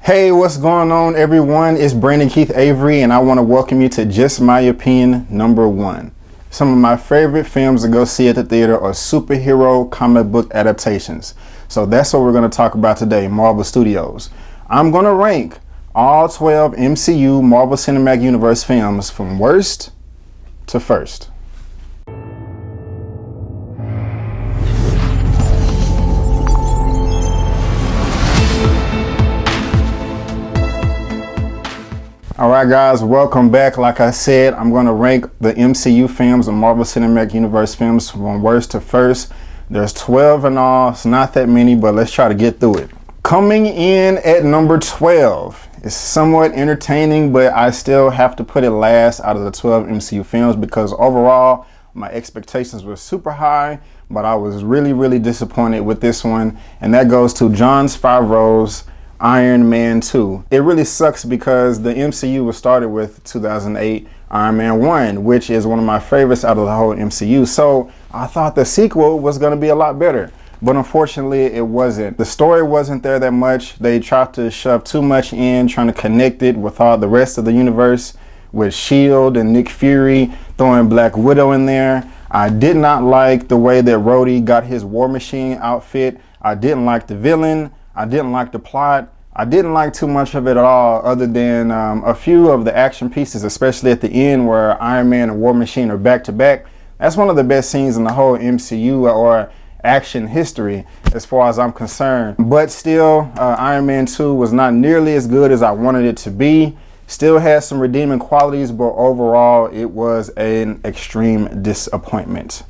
Hey, what's going on, everyone? It's Brandon Keith Avery, and I want to welcome you to Just My Opinion #1. Some of my favorite films to go see at the theater are superhero comic book adaptations. So that's what we're going to talk about today, Marvel Studios. I'm going to rank all 12 MCU Marvel Cinematic Universe films from worst to first. Alright guys, welcome back. Like I said, I'm going to rank the MCU films and Marvel Cinematic Universe films from worst to first. There's 12 in all. It's not that many, but let's try to get through it. Coming in at number 12. It's somewhat entertaining, but I still have to put it last out of the 12 MCU films because overall, my expectations were super high, but I was really disappointed with this one. And that goes to Jon Favreau's Iron Man 2. It really sucks because the MCU was started with 2008 Iron Man 1, which is one of my favorites out of the whole MCU. So I thought the sequel was going to be a lot better, but unfortunately it wasn't. The story wasn't there that much. They tried to shove too much in, trying to connect it with all the rest of the universe with S.H.I.E.L.D. and Nick Fury, throwing Black Widow in there. I did not like the way that Rhodey got his War Machine outfit. I didn't like the villain. I didn't like the plot. I didn't like too much of it at all, other than a few of the action pieces, especially at the end where Iron Man and War Machine are back to back. That's one of the best scenes in the whole MCU or action history as far as I'm concerned. But still, Iron Man 2 was not nearly as good as I wanted it to be. Still has some redeeming qualities, but overall it was an extreme disappointment.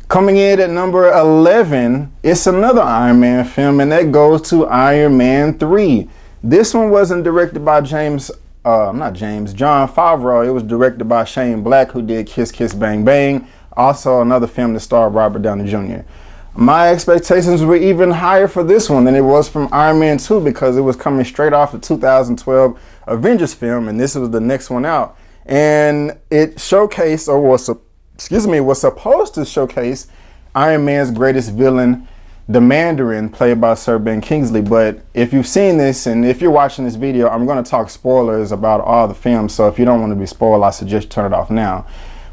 Coming in at number 11, it's another Iron Man film, and that goes to Iron Man 3. This one wasn't directed by Jon Favreau. It was directed by Shane Black, who did Kiss Kiss Bang Bang. Also another film that starred Robert Downey Jr. My expectations were even higher for this one than it was from Iron Man 2 because it was coming straight off the 2012 Avengers film, and this was the next one out. And it showcased, or was supposed to showcase Iron Man's greatest villain, the Mandarin, played by Sir Ben Kingsley. But if you've seen this and if you're watching this video, I'm going to talk spoilers about all the films. So if you don't want to be spoiled, I suggest you turn it off now.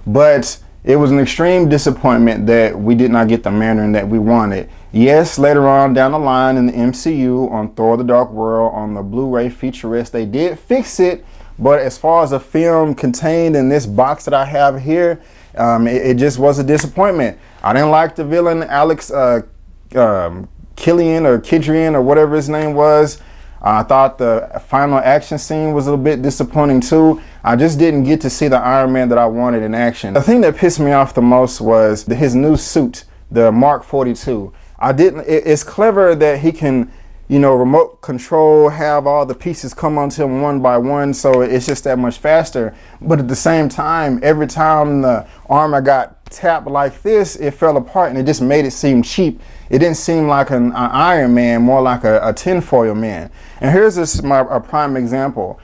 But it was an extreme disappointment that we did not get the Mandarin that we wanted. Yes, later on down the line in the MCU on Thor: The Dark World, on the Blu-ray featurette, they did fix it. But as far as a film contained in this box that I have here, it just was a disappointment. I didn't like the villain, Alex Killian or Kidrian or whatever his name was. I thought the final action scene was a little bit disappointing too. I just didn't get to see the Iron Man that I wanted in action. The thing that pissed me off the most was his new suit, the Mark 42. It's clever that he can, remote control, have all the pieces come onto him one by one, so it's just that much faster. But at the same time, every time the armor got tapped like this, it fell apart, and it just made it seem cheap. It didn't seem like an Iron Man, more like a tinfoil man. And here's a prime example.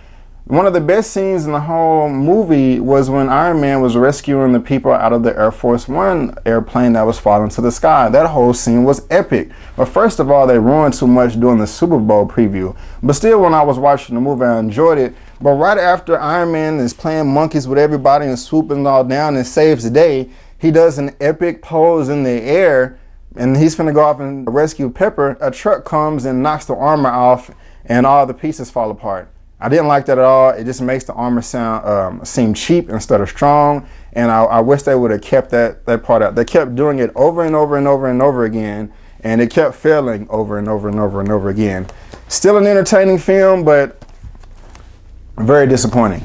One of the best scenes in the whole movie was when Iron Man was rescuing the people out of the Air Force One airplane that was falling to the sky. That whole scene was epic. But first of all, they ruined too much during the Super Bowl preview. But still, when I was watching the movie, I enjoyed it. But right after Iron Man is playing monkeys with everybody and swooping all down and saves the day, he does an epic pose in the air, and he's finna go off and rescue Pepper. A truck comes and knocks the armor off, and all the pieces fall apart. I didn't like that at all. It just makes the armor seem cheap instead of strong. And I wish they would have kept that part out. They kept doing it over and over again. And it kept failing over and over again. Still an entertaining film, but very disappointing.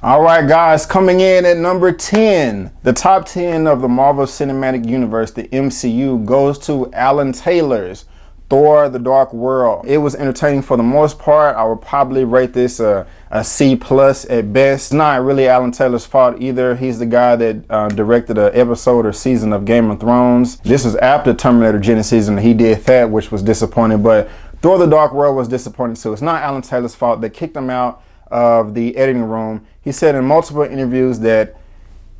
All right, guys, coming in at number 10, the top 10 of the Marvel Cinematic Universe, the MCU, goes to Alan Taylor's Thor: The Dark World. It was entertaining for the most part. I would probably rate this a C+ at best. It's not really Alan Taylor's fault either. He's the guy that directed an episode or season of Game of Thrones. This was after Terminator Genesis, and he did that, which was disappointing. But Thor: The Dark World was disappointing too. It's not Alan Taylor's fault. They kicked him out of the editing room. He said in multiple interviews that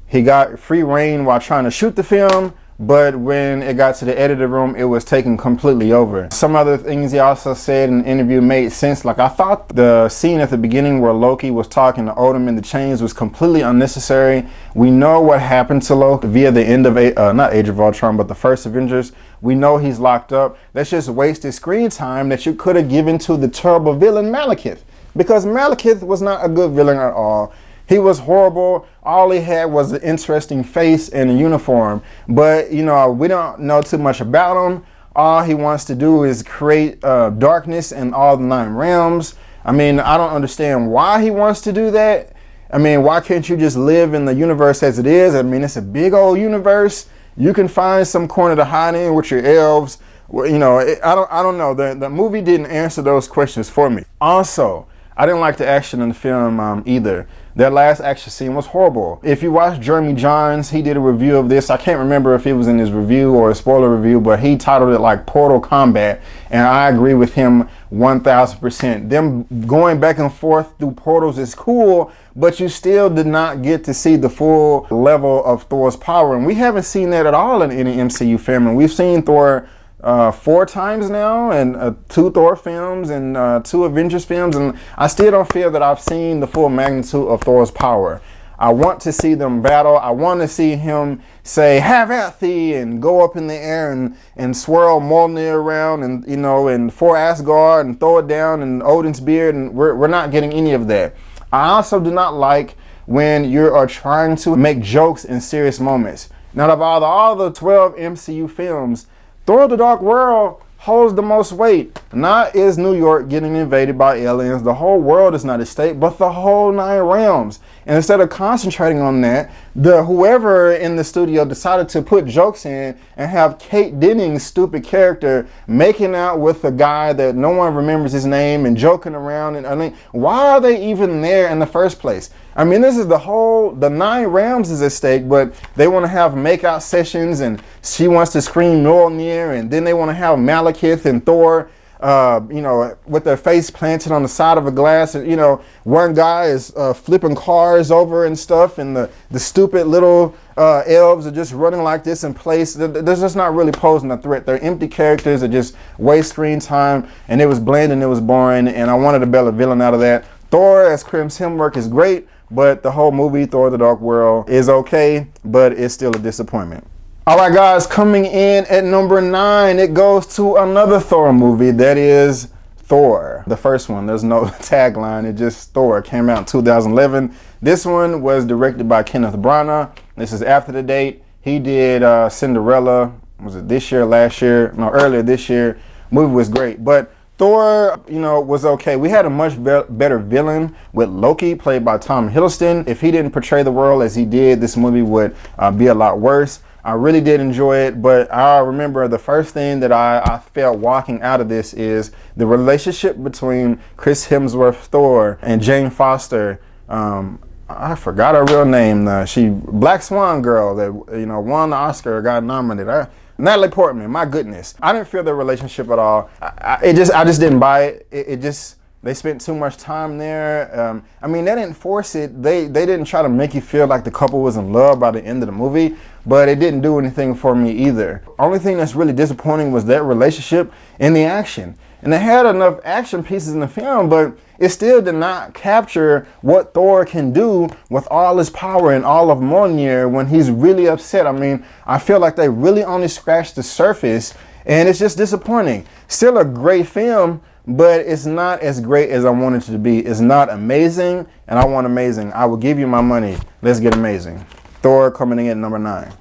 he got free reign while trying to shoot the film, but when it got to the editor room, it was taken completely over. Some other things he also said in the interview made sense. Like, I thought the scene at the beginning where Loki was talking to Odin in the chains was completely unnecessary. We know what happened to Loki via the end of not Age of Ultron, but the first Avengers. We know he's locked up. That's just wasted screen time that you could have given to the terrible villain Malekith, because Malekith was not a good villain at all. He was horrible. All he had was an interesting face and a uniform. But, you know, we don't know too much about him. All he wants to do is create darkness in all the 9 realms. I mean, I don't understand why he wants to do that. I mean, why can't you just live in the universe as it is? I mean, it's a big old universe. You can find some corner to hide in with your elves. Well, you know, I don't know. The movie didn't answer those questions for me. Also, I didn't like the action in the film either. That last action scene was horrible. If you watch Jeremy Johns, he did a review of this. I can't remember if it was in his review or a spoiler review, but he titled it like Portal Combat, and I agree with him 1000%. Them going back and forth through portals is cool, but you still did not get to see the full level of Thor's power, and we haven't seen that at all in any MCU film. And we've seen Thor 4 times now, and 2 Thor films and 2 Avengers films, and I still don't feel that I've seen the full magnitude of Thor's power. I want to see them battle. I want to see him say, "Have at thee," and go up in the air and swirl Mjolnir around, and, you know, and for Asgard, and throw it down in Odin's beard, and we're not getting any of that. I also do not like when you are trying to make jokes in serious moments. Now, out of all the 12 MCU films, Thor: The Dark World holds the most weight. Not is New York getting invaded by aliens. The whole world is not at stake, but the whole 9 realms. And instead of concentrating on that, whoever in the studio decided to put jokes in and have Kate Denning's stupid character making out with a guy that no one remembers his name and joking around. And I mean, why are they even there in the first place? I mean, this is the 9 realms is at stake, but they want to have makeout sessions, and she wants to scream Mjolnir, and then they want to have Malekith and Thor, you know, with their face planted on the side of a glass, and, you know, one guy is flipping cars over and stuff, and the stupid little elves are just running like this in place. They're just not really posing a threat. They're empty characters that just waste screen time, and it was bland and it was boring, and I wanted a better villain out of that. Thor as Chris Hemsworth is great, but the whole movie, Thor: The Dark World, is okay, but it's still a disappointment. All right, guys, coming in at number 9, it goes to another Thor movie. That is Thor. The first one, there's no tagline. It just Thor. It came out in 2011. This one was directed by Kenneth Branagh. This is after the date. He did Cinderella. Was it this year, last year? No, earlier this year. Movie was great, but Thor, you know, was okay. We had a much better villain with Loki, played by Tom Hiddleston. If he didn't portray the world as he did, this movie would be a lot worse. I really did enjoy it, but I remember the first thing that I felt walking out of this is the relationship between Chris Hemsworth, Thor, and Jane Foster. I forgot her real name. She Black Swan girl that, you know, won the Oscar, got nominated. Natalie Portman, my goodness. I didn't feel their relationship at all. I just didn't buy it. They spent too much time there. I mean, they didn't force it. They didn't try to make you feel like the couple was in love by the end of the movie, but it didn't do anything for me either. Only thing that's really disappointing was that relationship and the action. And they had enough action pieces in the film, but it still did not capture what Thor can do with all his power and all of Mjolnir when he's really upset. I mean, I feel like they really only scratched the surface, and it's just disappointing. Still a great film, but it's not as great as I want it to be. It's not amazing, and I want amazing. I will give you my money. Let's get amazing. Thor coming in at number 9.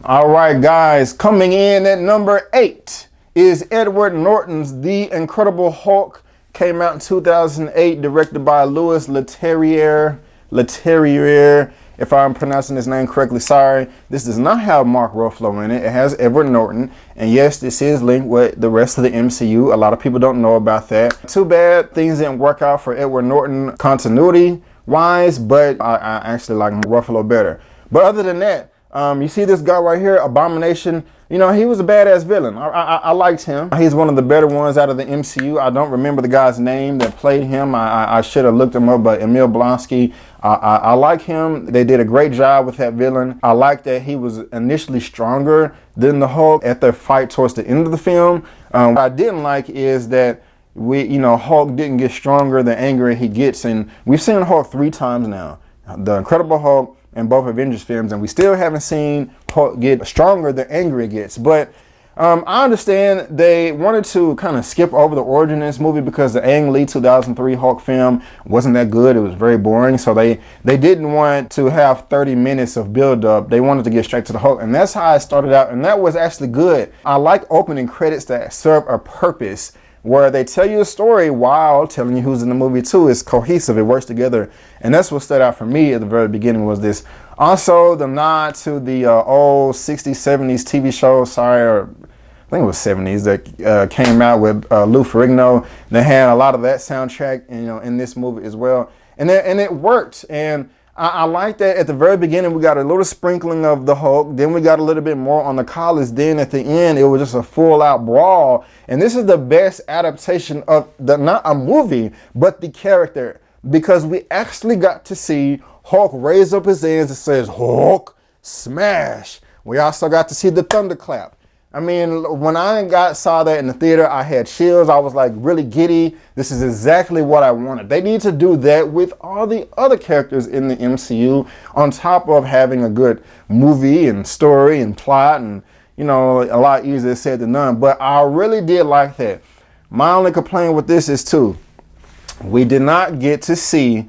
All right, guys, coming in at number 8 is Edward Norton's The Incredible Hulk. Came out in 2008, directed by Louis Leterrier. If I'm pronouncing his name correctly, sorry. This does not have Mark Ruffalo in it. It has Edward Norton. And yes, this is linked with the rest of the MCU. A lot of people don't know about that. Too bad things didn't work out for Edward Norton continuity-wise, but I actually like Ruffalo better. But other than that, You see this guy right here, Abomination. You know, he was a badass villain. I liked him. He's one of the better ones out of the MCU. I don't remember the guy's name that played him. I should have looked him up, but Emil Blonsky. I like him. They did a great job with that villain. I like that he was initially stronger than the Hulk at their fight towards the end of the film. What I didn't like is that Hulk didn't get stronger the angrier he gets. And we've seen Hulk 3 times now. The Incredible Hulk in both Avengers films, and we still haven't seen Hulk get stronger the angrier it gets. But I understand they wanted to kind of skip over the origin in this movie because the Ang Lee 2003 Hulk film wasn't that good. It was very boring. So they didn't want to have 30 minutes of build up. They wanted to get straight to the Hulk. And that's how I started out. And that was actually good. I like opening credits that serve a purpose, where they tell you a story while telling you who's in the movie too. It's cohesive, it works together. And that's what stood out for me at the very beginning was this. Also, the nod to the old 60s, 70s TV show, I think it was 70s, that came out with Lou Ferrigno. They had a lot of that soundtrack, in this movie as well. And it worked. And I like that at the very beginning, we got a little sprinkling of the Hulk. Then we got a little bit more on the college. Then at the end, it was just a full out brawl. And this is the best adaptation of not a movie, but the character. Because we actually got to see Hulk raise up his hands and says, Hulk smash. We also got to see the thunderclap. I mean, when I saw that in the theater, I had chills. I was like really giddy. This is exactly what I wanted. They need to do that with all the other characters in the MCU, on top of having a good movie and story and plot, and a lot easier said than done. But I really did like that. My only complaint with this is we did not get to see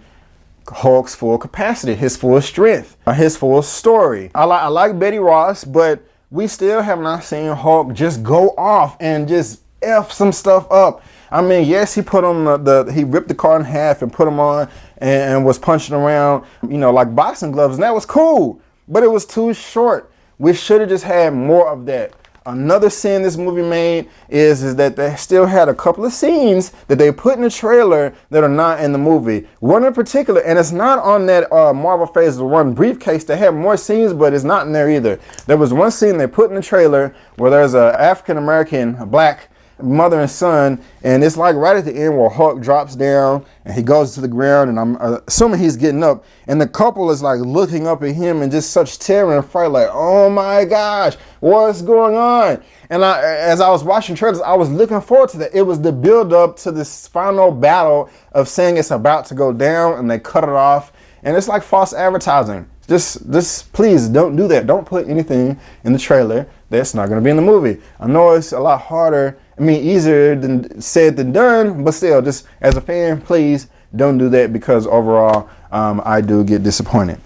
Hulk's full capacity, his full strength, his full story. I like Betty Ross, but we still have not seen Hulk just go off and just F some stuff up. I mean, yes, he put on he ripped the car in half and put him on and was punching around, like boxing gloves, and that was cool, but it was too short. We should have just had more of that. Another sin this movie made is that they still had a couple of scenes that they put in the trailer that are not in the movie. One in particular, and it's not on that Marvel Phase 1 briefcase. They have more scenes, but it's not in there either. There was one scene they put in the trailer where there's a African-American, black mother and son, and it's like right at the end where Hulk drops down and he goes to the ground, and I'm assuming he's getting up, and the couple is like looking up at him in just such terror and fright, like, oh my gosh, what's going on? And as I was watching trailers, I was looking forward to that. It was the build up to this final battle of saying it's about to go down, and they cut it off, and it's like false advertising. Just please don't do that. Don't put anything in the trailer that's not going to be in the movie. I know it's a lot harder. Easier than said than done, but still, just as a fan, please don't do that, because overall, I do get disappointed.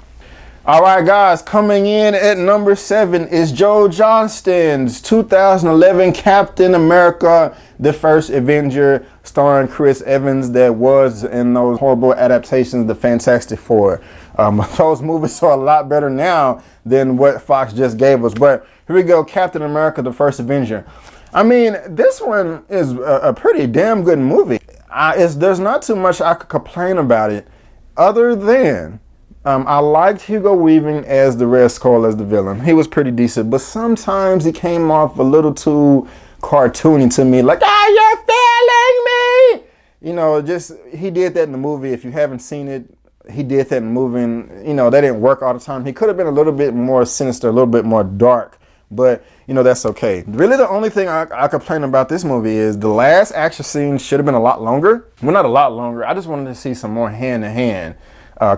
All right, guys, coming in at number 7 is Joe Johnston's 2011 Captain America, the First Avenger, starring Chris Evans, that was in those horrible adaptations of the Fantastic Four. Those movies are a lot better now than what Fox just gave us. But here we go, Captain America, the First Avenger. This one is a pretty damn good movie. There's not too much I could complain about it, other than I liked Hugo Weaving as the Red Skull, as the villain. He was pretty decent, but sometimes he came off a little too cartoony to me, like, you're failing me! He did that in the movie. If you haven't seen it, he did that in the movie, and, that didn't work all the time. He could have been a little bit more sinister, a little bit more dark, but that's okay. Really, the only thing I complain about this movie is the last action scene should have been a lot longer. Well, not a lot longer. I just wanted to see some more hand-to-hand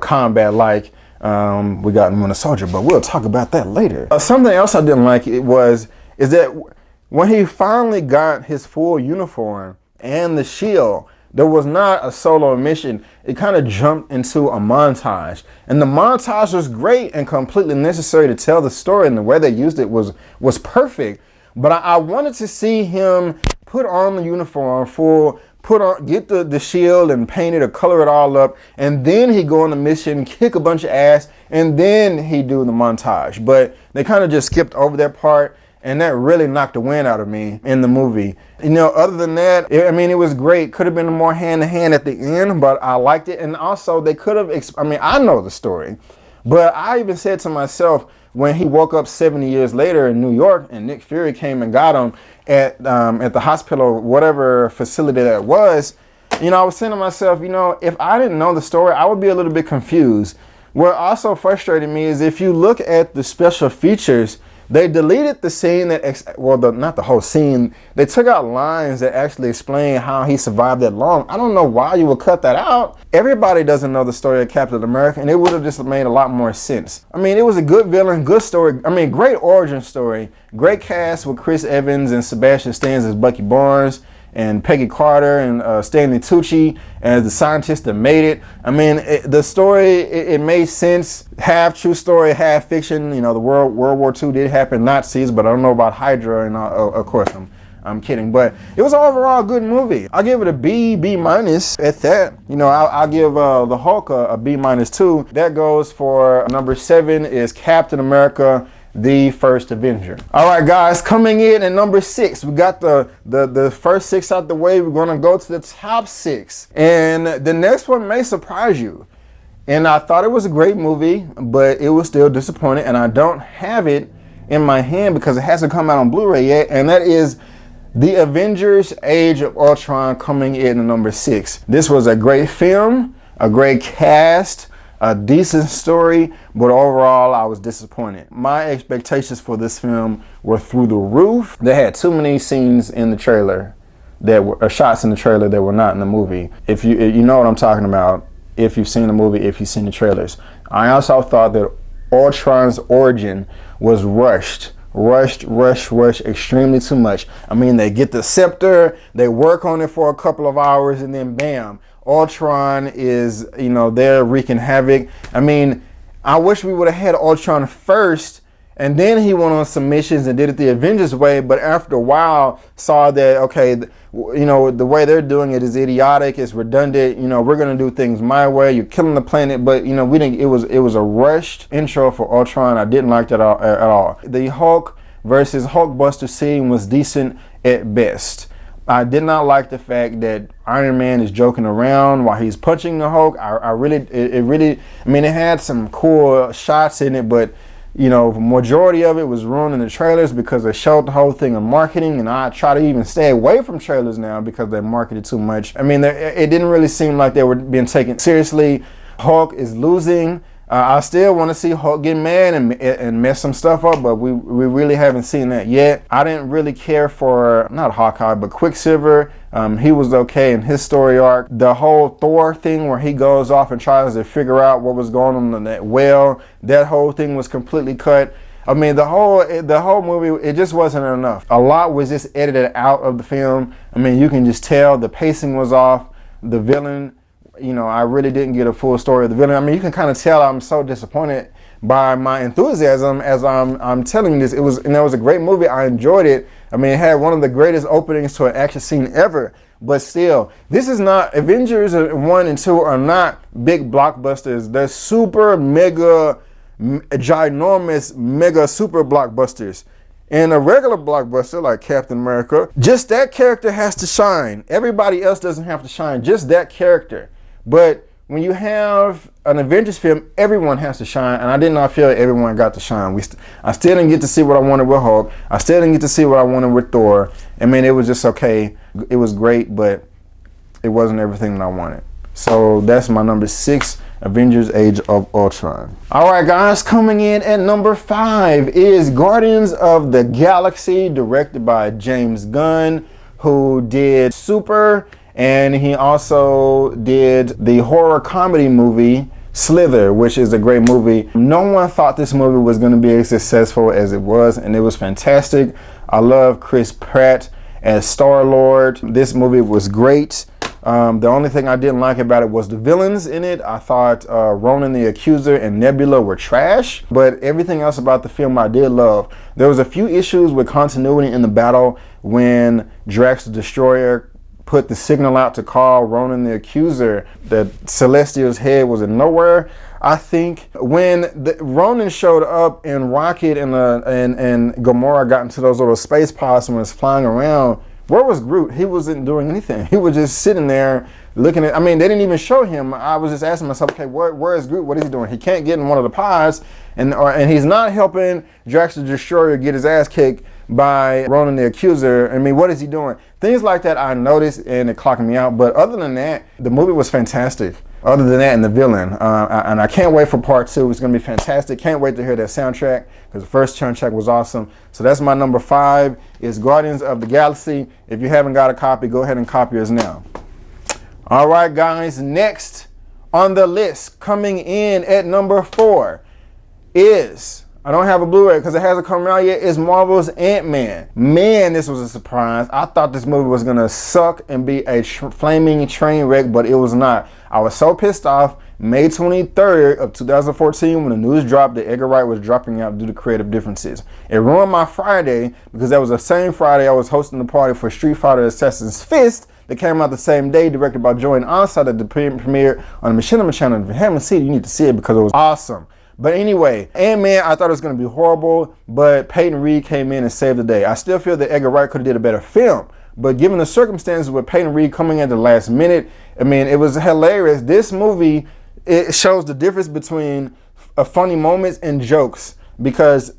combat like we got in Winter Soldier, but we'll talk about that later. Something else I didn't like is that when he finally got his full uniform and the shield, there was not a solo mission. It kind of jumped into a montage. And the montage was great and completely necessary to tell the story, and the way they used it was perfect. But I wanted to see him put on the uniform, get the shield and paint it or color it all up, and then he go on the mission, kick a bunch of ass, and then he do the montage. But they kind of just skipped over that part, and that really knocked the wind out of me in the movie. Other than that, it was great. Could have been more hand-to-hand at the end, but I liked it. And also, they could have, I know the story, But I even said to myself, when he woke up 70 years later in New York and Nick Fury came and got him at the hospital, whatever facility that was, you know, I was saying to myself, you know, if I didn't know the story, I would be a little bit confused. What also frustrated me is if you look at the special features, they deleted the scene that, not the whole scene. They took out lines that actually explain how he survived that long. I don't know why you would cut that out. Everybody doesn't know the story of Captain America, and it would have just made a lot more sense. I mean, it was a good villain, good story. I mean, great origin story. Great cast with Chris Evans and Sebastian Stan as Bucky Barnes, and Peggy Carter and Stanley Tucci as the scientist that made it. I mean, the story, it made sense. Half true story, half fiction. You know, the World War II did happen, Nazis, but I don't know about Hydra, and of course, I'm kidding. But it was an overall good movie. I'll give it a B minus at that. You know, I'll give the Hulk a B minus too. That goes for number 7 is Captain America, the first Avenger. All right, guys, coming in at number 6, we got the first 6 out the way. We're gonna go to the top 6, and the next one may surprise you. And I thought it was a great movie, but it was still disappointing, and I don't have it in my hand because it hasn't come out on Blu-ray yet, and that is the Avengers Age of Ultron, coming in at number 6. This was a great film, a great cast, a decent story, but overall I was disappointed. My expectations for this film were through the roof. They had too many scenes in the trailer that were shots in the trailer that were not in the movie. If you know what I'm talking about, if you've seen the movie, if you've seen the trailers. I also thought that Ultron's origin was rushed extremely too much. I mean, they get the scepter, they work on it for a couple of hours, and then bam, Ultron is, you know, there wreaking havoc. I mean, I wish we would have had Ultron first, and then he went on some missions and did it the Avengers way, but after a while saw that, okay, you know, the way they're doing it is idiotic, it's redundant, you know, we're gonna do things my way, you're killing the planet, but you know, we didn't, it was a rushed intro for Ultron. I didn't like that at all. The Hulk versus Hulkbuster scene was decent at best. I did not like the fact that Iron Man is joking around while he's punching the Hulk. I mean, it had some cool shots in it, but you know, the majority of it was ruined in the trailers because they showed the whole thing in marketing, and I try to even stay away from trailers now because they marketed too much. I mean, it didn't really seem like they were being taken seriously. Hulk is losing. I still want to see Hulk get mad and mess some stuff up, but we really haven't seen that yet. I didn't really care for, not Hawkeye, but Quicksilver. He was okay in his story arc. The whole Thor thing where he goes off and tries to figure out what was going on in that well, that whole thing was completely cut. I mean, the whole movie, it just wasn't enough. A lot was just edited out of the film. I mean, you can just tell the pacing was off. The villain, you know, I really didn't get a full story of the villain. I mean, you can kind of tell I'm so disappointed by my enthusiasm as I'm telling you this. It was a great movie. I enjoyed it. I mean, it had one of the greatest openings to an action scene ever. But still, this is not, Avengers 1 and 2 are not big blockbusters. They're super mega, ginormous, mega super blockbusters. And a regular blockbuster like Captain America, just that character has to shine. Everybody else doesn't have to shine, just that character. But when you have an Avengers film, everyone has to shine, and I did not feel that everyone got to shine. I still didn't get to see what I wanted with Hulk. I still didn't get to see what I wanted with Thor. I mean, it was just okay. It was great, but it wasn't everything that I wanted. So that's my number 6, Avengers Age of Ultron. All right, guys, coming in at number 5 is Guardians of the Galaxy, directed by James Gunn, who did Super, and he also did the horror comedy movie Slither, which is a great movie. No one thought this movie was going to be as successful as it was, and it was fantastic. I love Chris Pratt as Star-Lord. This movie was great. The only thing I didn't like about it was the villains in it. I thought Ronan the Accuser and Nebula were trash, but everything else about the film I did love. There was a few issues with continuity in the battle when Drax the Destroyer put the signal out to call Ronan the Accuser that Celestial's head was in nowhere. I think when Ronan showed up and Rocket and Gamora got into those little space pods and was flying around, where was Groot? He wasn't doing anything. He was just sitting there looking at, I mean, they didn't even show him. I was just asking myself, okay, where is Groot? What is he doing? He can't get in one of the pods, and he's not helping Drax the Destroyer get his ass kicked by Ronan the Accuser. I mean, what is he doing? Things like that I noticed, and it clocked me out. But other than that, the movie was fantastic. Other than that, and the villain, and I can't wait for part 2. It's gonna be fantastic. Can't wait to hear that soundtrack, because the first soundtrack was awesome. So that's my number 5, is Guardians of the Galaxy. If you haven't got a copy, go ahead and copy yours now. All right, guys, next on the list, coming in at number 4 is, I don't have a Blu-ray because it hasn't come out yet, is Marvel's AntMan. Man, this was a surprise. I thought this movie was gonna suck and be a flaming train wreck, but it was not. I was so pissed off. May 23rd of 2014, when the news dropped that Edgar Wright was dropping out due to creative differences. It ruined my Friday, because that was the same Friday I was hosting the party for Street Fighter Assassin's Fist that came out the same day, directed by Joey Onside, at the premiere on the Machinima channel. If you haven't seen it, you need to see it because it was awesome. But anyway, AntMan, I thought it was going to be horrible, but Peyton Reed came in and saved the day. I still feel that Edgar Wright could have did a better film, but given the circumstances with Peyton Reed coming at the last minute, I mean, it was hilarious. This movie, it shows the difference between funny moments and jokes, because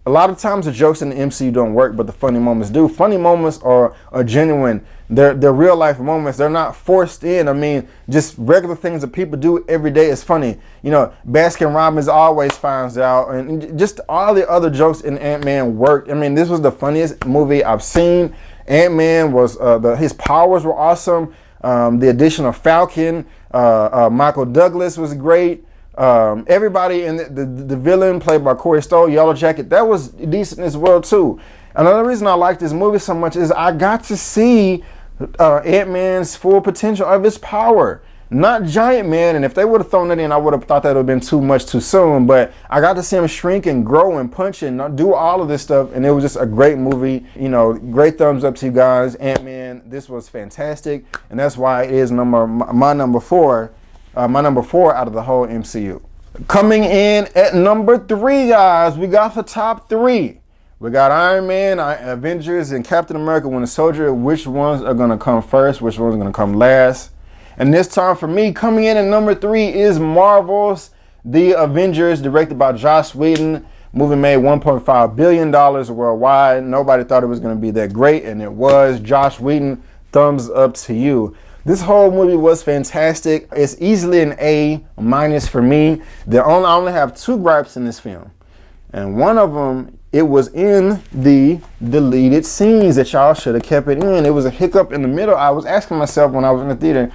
a lot of times the jokes in the MCU don't work, but the funny moments do. Funny moments are genuine. They're real life moments. They're not forced in. I mean, just regular things that people do every day is funny. You know, Baskin Robbins always finds out, and just all the other jokes in Ant-Man worked. I mean, this was the funniest movie I've seen. Ant-Man was, his powers were awesome. The addition of Falcon, Michael Douglas was great. Everybody in the villain, played by Corey Stoll, Yellow Jacket, that was decent as well too. Another reason I like this movie so much is I got to see Ant-Man's full potential of his power. Not Giant Man, and if they would have thrown it in, I would have thought that would have been too much too soon, but I got to see him shrink and grow and punch and do all of this stuff, and it was just a great movie. You know, great thumbs up to you guys. Ant-Man, this was fantastic, and that's why it is my number 4 out of the whole MCU. Coming in at number 3, guys, we got the top 3. We got Iron Man, Avengers, and Captain America Winter Soldier. Which ones are going to come first? Which ones are going to come last? And this time for me, coming in at number 3 is Marvel's The Avengers, directed by Joss Whedon. Movie made $1.5 billion worldwide. Nobody thought it was going to be that great, and it was. Joss Whedon, thumbs up to you. This whole movie was fantastic. It's easily an A- for me. I only have 2 gripes in this film. And one of them, it was in the deleted scenes that y'all should have kept it in. It was a hiccup in the middle. I was asking myself when I was in the theater,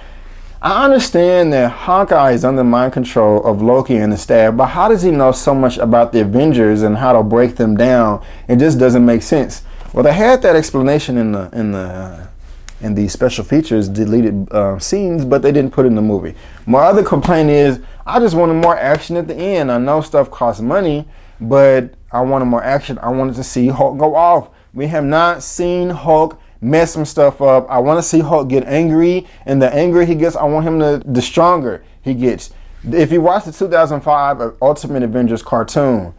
I understand that Hawkeye is under mind control of Loki and the staff, but how does he know so much about the Avengers and how to break them down? It just doesn't make sense. Well, they had that explanation in the special features deleted scenes, but they didn't put it in the movie. My other complaint is I just wanted more action at the end. I know stuff costs money, but I wanted more action. I wanted to see Hulk go off. We have not seen Hulk mess some stuff up. I want to see Hulk get angry, and the angrier he gets, I want him to, the stronger he gets. If you watch the 2005 Ultimate Avengers cartoon,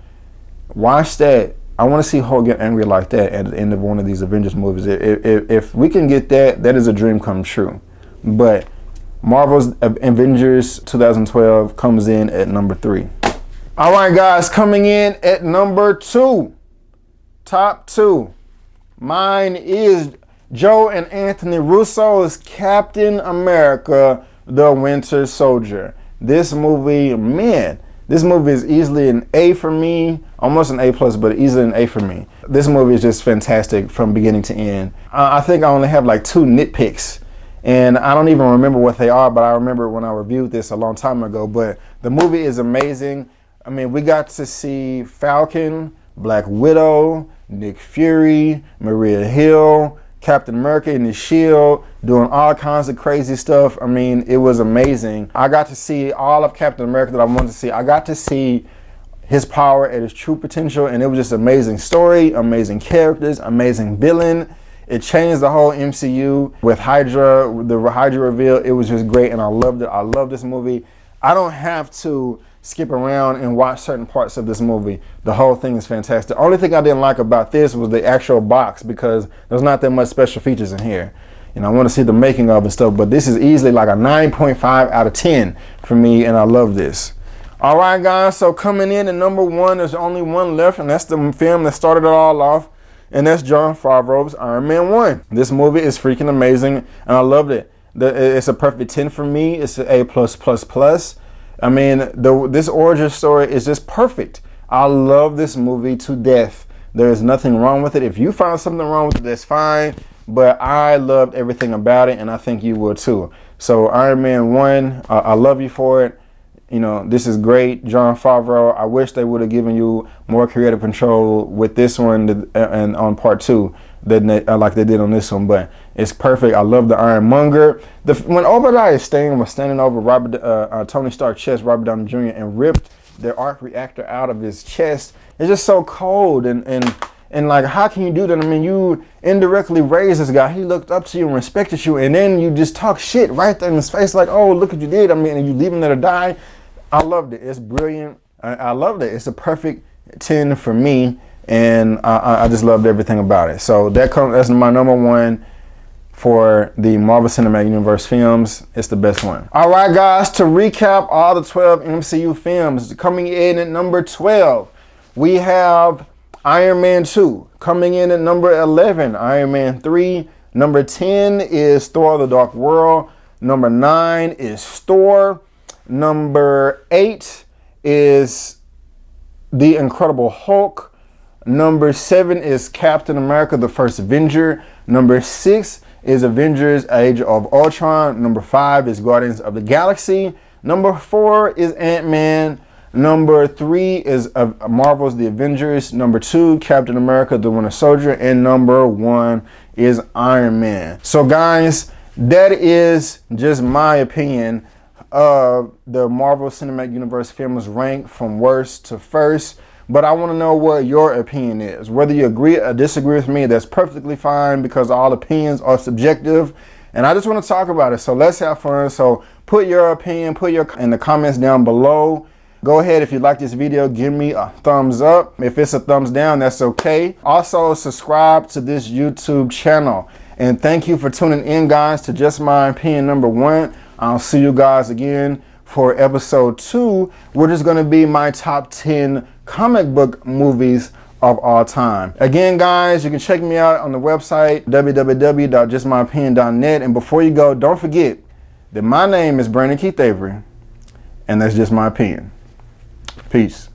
watch that. I want to see Hulk get angry like that at the end of one of these Avengers movies. If we can get that, that is a dream come true. But Marvel's Avengers 2012 comes in at number 3. All right, guys, coming in at number 2, top 2. Mine is Joe and Anthony Russo's Captain America: The Winter Soldier. This movie, man, this movie is easily an A for me, almost an A+, but easily an A for me. This movie is just fantastic from beginning to end. I think I only have like 2 nitpicks, and I don't even remember what they are, but I remember when I reviewed this a long time ago. But the movie is amazing. I mean, we got to see Falcon, Black Widow, Nick Fury, Maria Hill, Captain America and the Shield, doing all kinds of crazy stuff. I mean, it was amazing. I got to see all of Captain America that I wanted to see. I got to see his power at his true potential, and it was just amazing story, amazing characters, amazing villain. It changed the whole MCU with Hydra, the Hydra reveal. It was just great, and I loved it. I love this movie. I don't have to skip around and watch certain parts of this movie. The whole thing is fantastic. The only thing I didn't like about this was the actual box, because there's not that much special features in here. and I want to see the making of and stuff. But this is easily like a 9.5 out of 10 for me, and I love this. All right, guys, so coming in at number 1, there's only one left, and that's the film that started it all off, and that's Jon Favreau's Iron Man 1. This movie is freaking amazing, and I loved it. It's a perfect 10 for me. It's an A+++. I mean, this origin story is just perfect. I love this movie to death. There is nothing wrong with it. If you find something wrong with it, that's fine, but I loved everything about it, and I think you will too. So Iron Man 1, I love you for it. You know, this is great. Jon Favreau, I wish they would have given you more creative control with this one and on part 2 than like they did on this one, but it's perfect. I love the Ironmonger. When Obadiah Stane was standing over Tony Stark's chest, Robert Downey Jr., and ripped the arc reactor out of his chest, it's just so cold and like, how can you do that? I mean, you indirectly raised this guy. He looked up to you and respected you, and then you just talk shit right there in his face like, oh, look what you did. I mean, and you leave him there to die. I loved it. It's brilliant. I loved it. It's a perfect 10 for me, and I just loved everything about it. So that's my number 1 for the Marvel Cinematic Universe films. It's the best one. All right, guys, to recap all the 12 MCU films, coming in at number 12, we have Iron Man 2. Coming in at number 11, Iron Man 3. Number 10 is Thor: The Dark World. Number 9 is Thor. Number 8 is The Incredible Hulk. Number 7 is Captain America: The First Avenger. Number 6 is Avengers Age of Ultron. Number 5 is Guardians of the Galaxy. Number 4 is Ant-Man. Number 3 is Marvel's The Avengers. Number 2, Captain America: The Winter Soldier. And number 1 is Iron Man. So guys, that is just my opinion of the Marvel Cinematic Universe films ranked from worst to first. But I want to know what your opinion is. Whether you agree or disagree with me, that's perfectly fine, because all opinions are subjective. And I just want to talk about it. So let's have fun. So put your opinion, in the comments down below. Go ahead, if you like this video, give me a thumbs up. If it's a thumbs down, that's okay. Also, subscribe to this YouTube channel. And thank you for tuning in, guys, to Just My Opinion number 1. I'll see you guys again for episode 2, which is going to be my top 10 comic book movies of all time. Again, guys, you can check me out on the website, www.justmyopinion.net. And before you go, don't forget that my name is Brandon Keith Avery, and that's just my opinion. Peace.